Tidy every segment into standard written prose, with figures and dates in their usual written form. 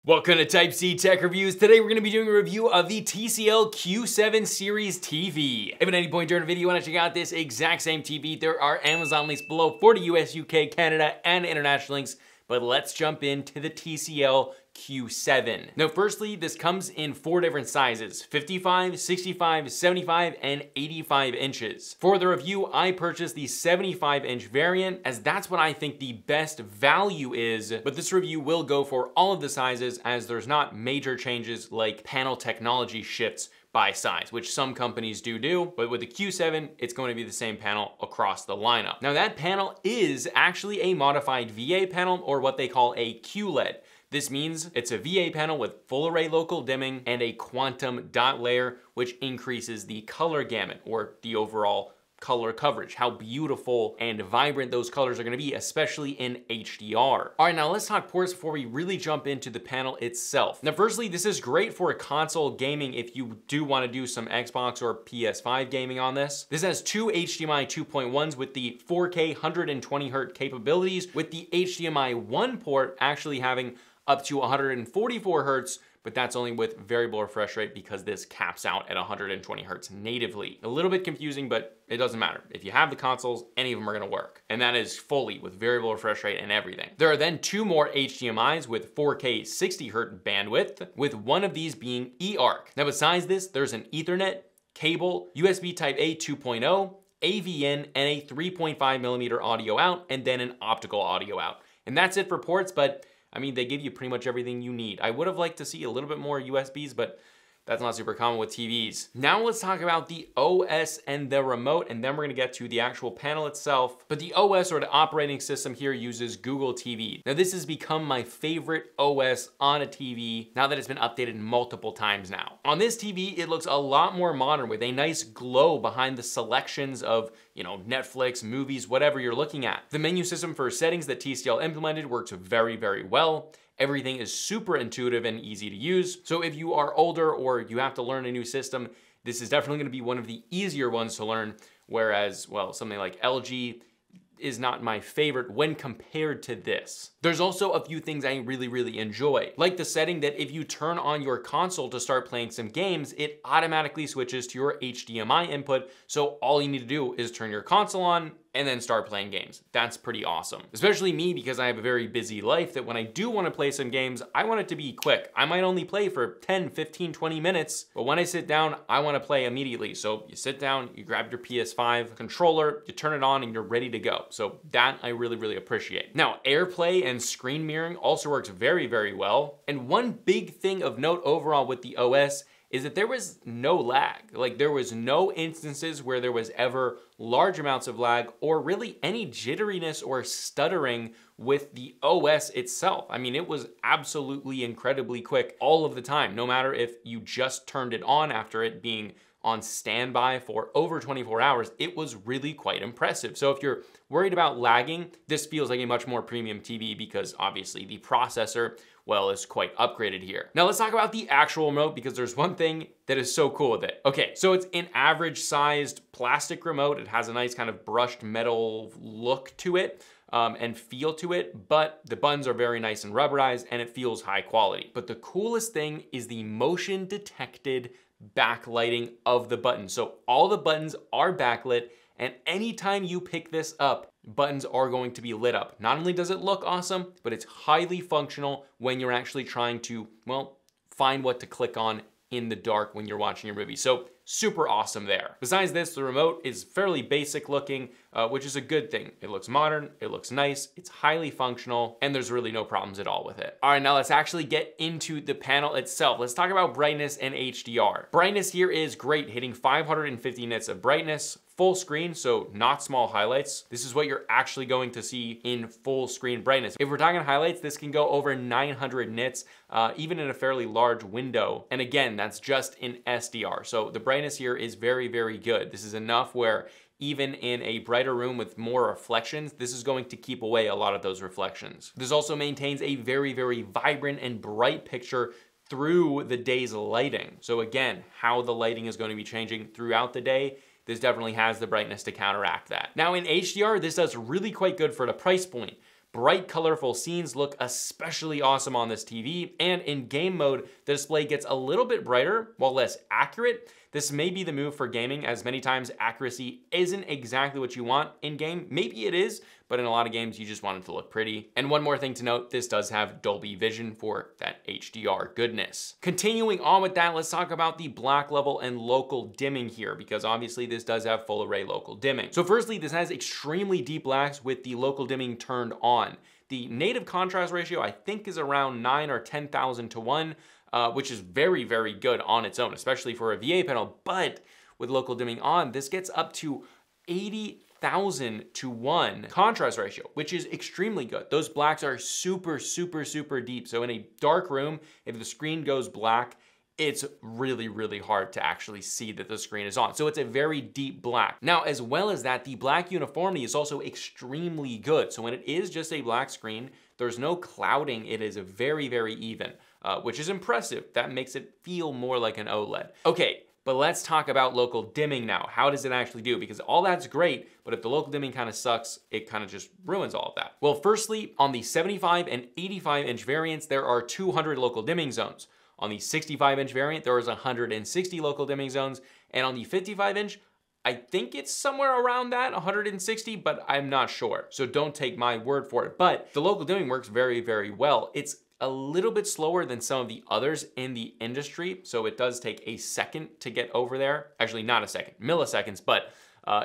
Welcome to Type C Tech Reviews. Today we're going to be doing a review of the TCL Q7 Series TV. If at any point during the video you want to check out this exact same TV, there are Amazon links below for the US, UK, Canada, and international links. But let's jump into the TCL Q7. Now, firstly, this comes in 4 different sizes: 55, 65, 75, and 85 inches. For the review, I purchased the 75-inch variant, as that's what I think the best value is, but this review will go for all of the sizes, as there's not major changes like panel technology shifts by size, which some companies do, but with the Q7, it's going to be the same panel across the lineup. Now, that panel is actually a modified VA panel, or what they call a QLED. This means it's a VA panel with full array local dimming and a quantum dot layer, which increases the color gamut, or the overall color coverage, how beautiful and vibrant those colors are going to be, especially in HDR. All right, now let's talk ports before we really jump into the panel itself. Now, firstly, this is great for console gaming if you do want to do some Xbox or PS5 gaming on this. This has 2 HDMI 2.1s with the 4K 120Hz capabilities, with the HDMI 1 port actually having up to 144 Hz, but that's only with variable refresh rate because this caps out at 120 Hz natively. A little bit confusing, but it doesn't matter. If you have the consoles, any of them are gonna work. And that is fully with variable refresh rate and everything. There are then 2 more HDMIs with 4K 60 Hz bandwidth, with one of these being eARC. Now, besides this, there's an Ethernet, cable, USB Type A 2.0, AVN, and a 3.5mm audio out, and then an optical audio out. And that's it for ports, but I mean, they give you pretty much everything you need. I would have liked to see a little bit more USBs, but that's not super common with TVs. Now let's talk about the OS and the remote, and then we're gonna get to the actual panel itself. But the OS, or the operating system here, uses Google TV. Now, this has become my favorite OS on a TV now that it's been updated multiple times now. On this TV, it looks a lot more modern with a nice glow behind the selections of, Netflix, movies, whatever you're looking at. The menu system for settings that TCL implemented works very, very well. Everything is super intuitive and easy to use. So if you are older or you have to learn a new system, this is definitely gonna be one of the easier ones to learn, whereas, well, something like LG is not my favorite when compared to this. There's also a few things I really enjoy, like the setting that if you turn on your console to start playing some games, it automatically switches to your HDMI input, so all you need to do is turn your console on and then start playing games. That's pretty awesome. Especially me, because I have a very busy life, that when I do want to play some games, I want it to be quick. I might only play for 10, 15, 20 minutes, but when I sit down, I want to play immediately. So you sit down, you grab your PS5 controller, you turn it on, and you're ready to go. So that I really appreciate. Now, AirPlay and screen mirroring also works very well. And one big thing of note overall with the OS is that there was no lag. Like, there was no instances where there was ever large amounts of lag or really any jitteriness or stuttering with the OS itself. I mean, it was absolutely incredibly quick all of the time, no matter if you just turned it on after it being on standby for over 24 hours, it was really quite impressive. So if you're worried about lagging, this feels like a much more premium TV because obviously the processor, well, is quite upgraded here. Now let's talk about the actual remote, because there's one thing that is so cool with it. Okay, so it's an average sized plastic remote. It has a nice kind of brushed metal look to it. And feel to it, but the buttons are very nice and rubberized and it feels high quality. But the coolest thing is the motion detected backlighting of the buttons. So all the buttons are backlit, and anytime you pick this up, buttons are going to be lit up. Not only does it look awesome, but it's highly functional when you're actually trying to, well, find what to click on in the dark when you're watching your movie. So super awesome there. Besides this, the remote is fairly basic looking, which is a good thing. It looks modern, it looks nice, it's highly functional, and there's really no problems at all with it. All right, now let's actually get into the panel itself. Let's talk about brightness and HDR. Brightness here is great, hitting 550 nits of brightness, full screen, so not small highlights. This is what you're actually going to see in full screen brightness. If we're talking highlights, this can go over 900 nits, even in a fairly large window. And again, that's just in SDR. So the brightness here is very good. This is enough where even in a brighter room with more reflections, this is going to keep away a lot of those reflections. This also maintains a very vibrant and bright picture through the day's lighting. So again, how the lighting is going to be changing throughout the day, this definitely has the brightness to counteract that. Now in HDR, this does really quite good for the price point, Bright, colorful scenes look especially awesome on this TV, and in game mode, the display gets a little bit brighter while less accurate. This may be the move for gaming, as many times accuracy isn't exactly what you want in game. Maybe it is, but in a lot of games, you just want it to look pretty. And one more thing to note, this does have Dolby Vision for that HDR goodness. Continuing on with that, let's talk about the black level and local dimming here, because obviously this does have full array local dimming. So firstly, this has extremely deep blacks with the local dimming turned on. The native contrast ratio, I think, is around 9 or 10,000 to 1, which is very, very good on its own, especially for a VA panel. But with local dimming on, this gets up to 80,000 to 1 contrast ratio, which is extremely good. Those blacks are super, super, super deep. So in a dark room, if the screen goes black, it's really, really hard to actually see that the screen is on. So it's a very deep black. Now, as well as that, the black uniformity is also extremely good. So when it is just a black screen, there's no clouding. It is very, very even, which is impressive. That makes it feel more like an OLED. Okay, but let's talk about local dimming now. How does it actually do? Because all that's great, but if the local dimming kind of sucks, it kind of just ruins all of that. Well, firstly, on the 75 and 85-inch variants, there are 200 local dimming zones. On the 65-inch variant, there is 160 local dimming zones. And on the 55-inch, I think it's somewhere around that, 160, but I'm not sure. So don't take my word for it. But the local dimming works very, very well. It's a little bit slower than some of the others in the industry. So it does take a second to get over there. Actually, not a second, milliseconds, but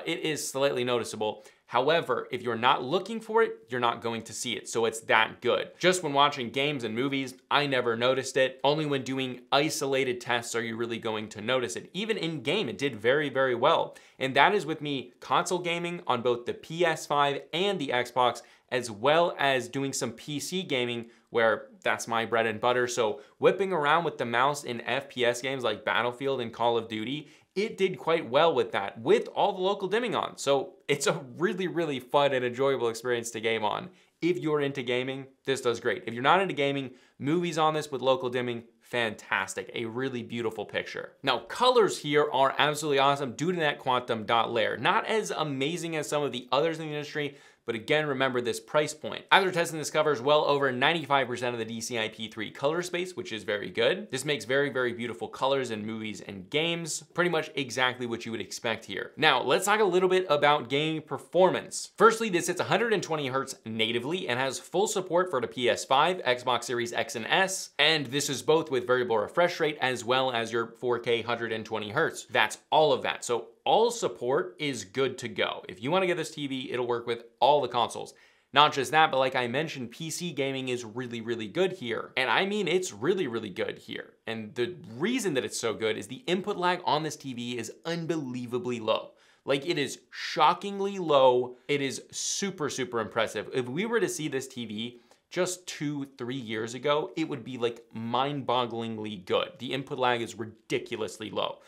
it is slightly noticeable. However, if you're not looking for it, you're not going to see it. So it's that good. Just when watching games and movies, I never noticed it. Only when doing isolated tests are you really going to notice it. Even in game, it did very, very well. And that is with me console gaming on both the PS5 and the Xbox, as well as doing some PC gaming where that's my bread and butter. So whipping around with the mouse in FPS games like Battlefield and Call of Duty, it did quite well with that, with all the local dimming on. So it's a really, really fun and enjoyable experience to game on. If you're into gaming, this does great. If you're not into gaming, movies on this with local dimming, fantastic. A really beautiful picture. Now, colors here are absolutely awesome due to that quantum dot layer. Not as amazing as some of the others in the industry, but again, remember this price point. After testing, this covers well over 95% of the DCI-P3 color space, which is very good. This makes very, very beautiful colors in movies and games. Pretty much exactly what you would expect here. Now, let's talk a little bit about gaming performance. Firstly, this hits 120 Hz natively and has full support for the PS5, Xbox Series X and S, and this is both with variable refresh rate as well as your 4K 120 Hz. That's all of that. So all support is good to go. If you want to get this TV, it'll work with all the consoles. Not just that, but like I mentioned, PC gaming is really, really good here. And I mean, it's really, really good here. And the reason that it's so good is the input lag on this TV is unbelievably low. Like, it is shockingly low. It is super, super impressive. If we were to see this TV just 2-3 years ago, it would be like mind-bogglingly good. The input lag is ridiculously low.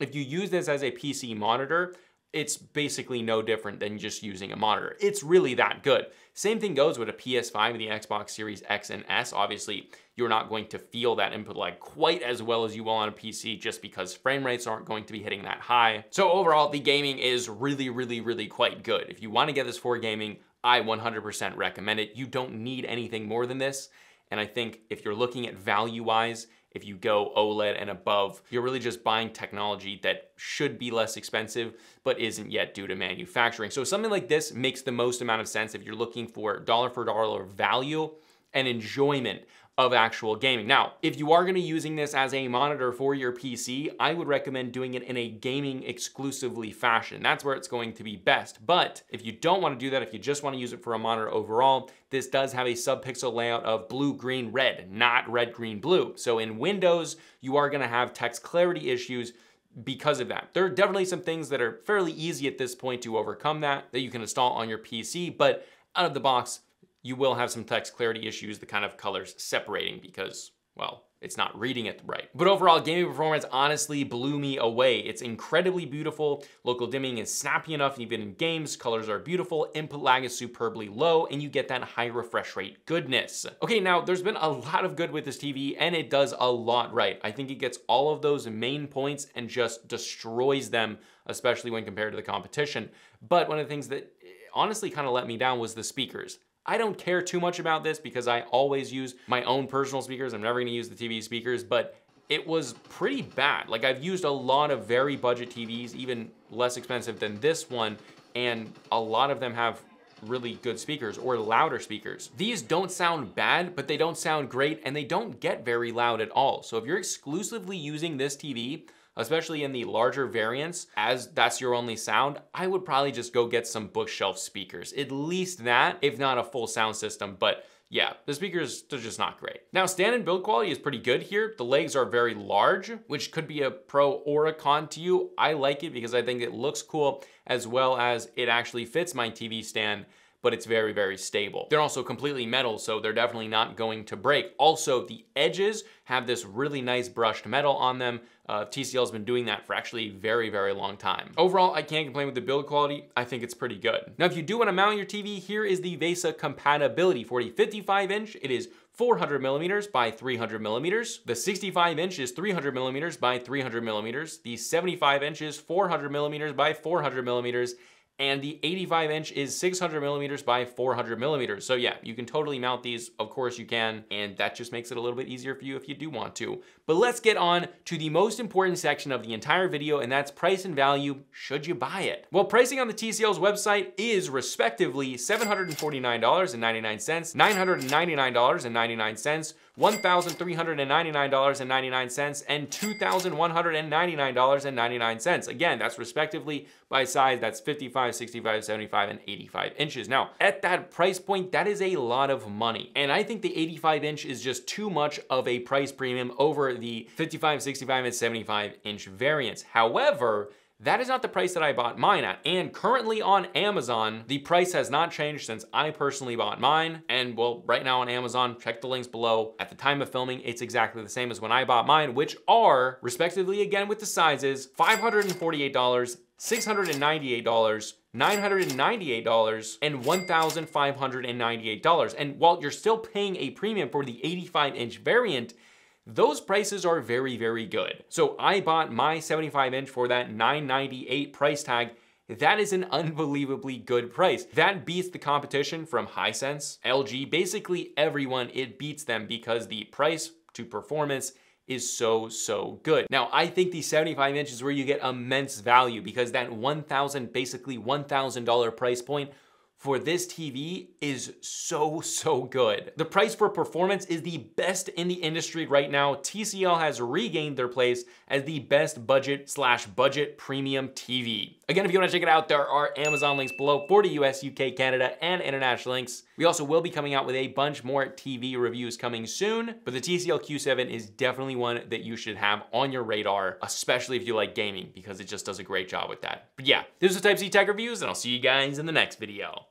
If you use this as a PC monitor, it's basically no different than just using a monitor. It's really that good. Same thing goes with a PS5 and the Xbox Series X and S. Obviously, you're not going to feel that input lag quite as well as you will on a PC just because frame rates aren't going to be hitting that high. So overall, the gaming is really, really, really quite good. If you want to get this for gaming, I 100% recommend it. You don't need anything more than this. And I think if you're looking at value-wise, if you go OLED and above, you're really just buying technology that should be less expensive, but isn't yet due to manufacturing. So something like this makes the most amount of sense if you're looking for dollar value and enjoyment of actual gaming. Now, if you are gonna be using this as a monitor for your PC, I would recommend doing it in a gaming exclusively fashion. That's where it's going to be best. But if you don't wanna do that, if you just wanna use it for a monitor overall, this does have a sub-pixel layout of blue, green, red, not red, green, blue. So in Windows, you are gonna have text clarity issues because of that. There are definitely some things that are fairly easy at this point to overcome that you can install on your PC, but out of the box, you will have some text clarity issues, the kind of colors separating because, well, it's not reading it right. But overall, gaming performance honestly blew me away. It's incredibly beautiful. Local dimming is snappy enough, even in games. Colors are beautiful. Input lag is superbly low, and you get that high refresh rate goodness. Okay, now there's been a lot of good with this TV, and it does a lot right. I think it gets all of those main points and just destroys them, especially when compared to the competition. But one of the things that honestly kind of let me down was the speakers. I don't care too much about this because I always use my own personal speakers. I'm never gonna use the TV speakers, but it was pretty bad. Like, I've used a lot of very budget TVs, even less expensive than this one, and a lot of them have really good speakers or louder speakers. These don't sound bad, but they don't sound great, and they don't get very loud at all. So if you're exclusively using this TV, especially in the larger variants, as that's your only sound, I would probably just go get some bookshelf speakers. At least that, if not a full sound system. But yeah, the speakers, they're just not great. Now, stand and build quality is pretty good here. The legs are very large, which could be a pro or a con to you. I like it because I think it looks cool, as well as it actually fits my TV stand, but it's very, very stable. They're also completely metal, so they're definitely not going to break. Also, the edges have this really nice brushed metal on them. TCL's been doing that for actually a very, very long time. Overall, I can't complain with the build quality. I think it's pretty good. Now, if you do want to mount your TV, here is the Vesa Compatibility. For the 55-inch, it is 400 millimeters by 300 millimeters. The 65-inch is 300 millimeters by 300 millimeters. The 75-inch is 400 millimeters by 400 millimeters. And the 85-inch is 600 millimeters by 400 millimeters. So yeah, you can totally mount these, of course you can, and that just makes it a little bit easier for you if you do want to. But let's get on to the most important section of the entire video, and that's price and value. Should you buy it? Well, pricing on the TCL's website is respectively $749.99, $999.99, $1,399.99, and $2,199.99. Again, that's respectively by size. That's 55, 65, 75, and 85 inches. Now, at that price point, that is a lot of money. And I think the 85-inch is just too much of a price premium over the 55, 65, and 75-inch variants. However, that is not the price that I bought mine at. And currently on Amazon, the price has not changed since I personally bought mine. And well, right now on Amazon, check the links below. At the time of filming, it's exactly the same as when I bought mine, which are, respectively again with the sizes, $548, $698, $998, and $1,598. And while you're still paying a premium for the 85-inch variant, those prices are very, very good. So I bought my 75-inch for that $998 price tag. That is an unbelievably good price. That beats the competition from Hisense, LG, basically everyone. It beats them because the price to performance is so good. Now, I think the 75-inch is where you get immense value because that basically $1,000 price point for this TV is so good. The price for performance is the best in the industry right now. TCL has regained their place as the best budget/budget premium TV. Again, if you wanna check it out, there are Amazon links below for the US, UK, Canada, and international links. We also will be coming out with a bunch more TV reviews coming soon, but the TCL Q7 is definitely one that you should have on your radar, especially if you like gaming, because it just does a great job with that. But yeah, this is Type-C Tech Reviews, and I'll see you guys in the next video.